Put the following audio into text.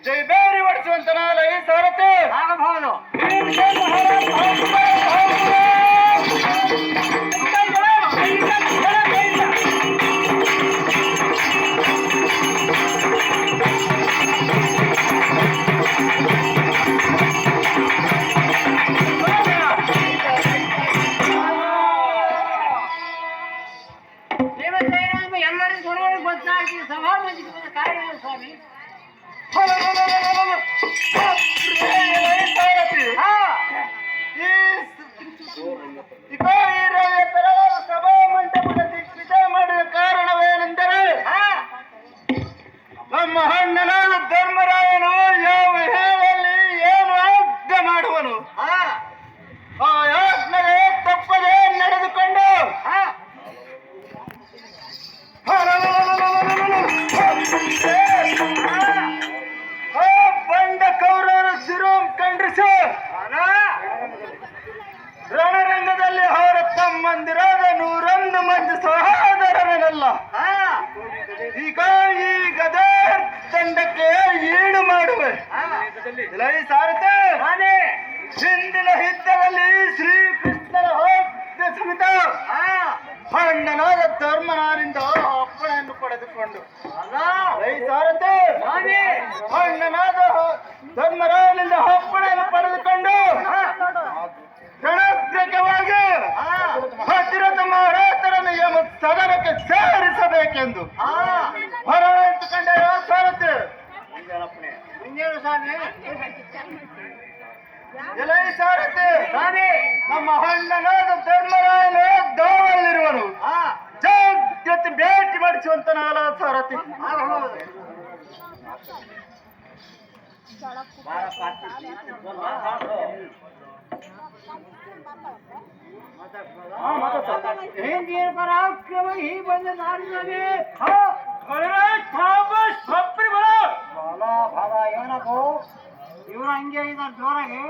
ಜೈಬೇರಿ ಹೊಡಿಸುವಂತನಾಲ ಈ ಸಾರಥಿ ಆಗಬಹುದು. ಎಲ್ಲರಿಗೂ ಸುರವಾಗಿ ಗೊತ್ತಾಗಿ ಸಭಾಮಂದಿಗೆ ಬಂದ ಕಾರ್ಯ ಸ್ವಾಮಿ. ಸಭಾ ಮಂಟಪದ ದಿಗ್ವಿಜಯ ಮಾಡಿದ ಕಾರಣವೇನೆಂದರೆ ನಮ್ಮ ಅಣ್ಣನಾದ ಧರ್ಮರಾಯನು ಯಾವ ಹೇಳಲ್ಲಿ ಏನು ಆಜ್ಞೆ ಮಾಡುವನು ಆ ಆಜ್ಞೆಗೆ ತಪ್ಪದೆ ನಡೆದುಕೊಂಡು ಬಂಡ ಕೌರವರ ಶಿರೋಂ ಖಂಡಿಸಿ ರಣರಂಗದಲ್ಲಿ ಅವರ ತಮ್ಮಂದಿರಾದ 101 ಮಂದಿ ಸಹೋದರರನ್ನೆಲ್ಲ ಈಗ ಈ ಗದಾ ತಂಡಕ್ಕೆ ಈಡು ಮಾಡುವೆ. ಸಾರಥಿ ಹಿಂದಿನ ಯುದ್ಧದಲ್ಲಿ ಶ್ರೀಕೃಷ್ಣನ ಹೋಗ್ಯ ಸಮೇತ ಅಣ್ಣನಾದ ಧರ್ಮರಾಯನಿಂದ ಅಪ್ಪಣೆಯನ್ನು ಪಡೆದುಕೊಂಡು ಸಾರಥಿ ಅಣ್ಣನಾದ ಧರ್ಮರಾಯನಿಂದ ಅಪ್ಪಣೆಯನ್ನು ಪಡೆದುಕೊಂಡು ರಣಾಗ್ರಹವಾಗಿ ಭದ್ರತ ಮಹಾರಾಜರನ್ನು ಯಮ ಸದನಕ್ಕೆ ಸೇರಿಸಬೇಕೆಂದು ಹೊರಣ ಇಟ್ಟುಕೊಂಡೆ ಸಾರಥಿ. ಎಲೈ ಸಾರಥಿ, ನಮ್ಮ ಅಣ್ಣನಾದ ಧರ್ಮರಾಯನು ದಾವಲ್ಲಿರುವನು, ಜಾಗ್ರತೆ ಭೇಟಿ ಮಾಡಿಸುವಂತನಾಲ ಸಾರಥಿ. ಹಿಂದಿನ ಪರಾಕ್ರಮ ಈ ಬಂದ ನಾಡಿನಲ್ಲಿ ಇವನು ಹಂಗೆ ಇದ್ದಾರೆ ಜೋರಾಗಿ.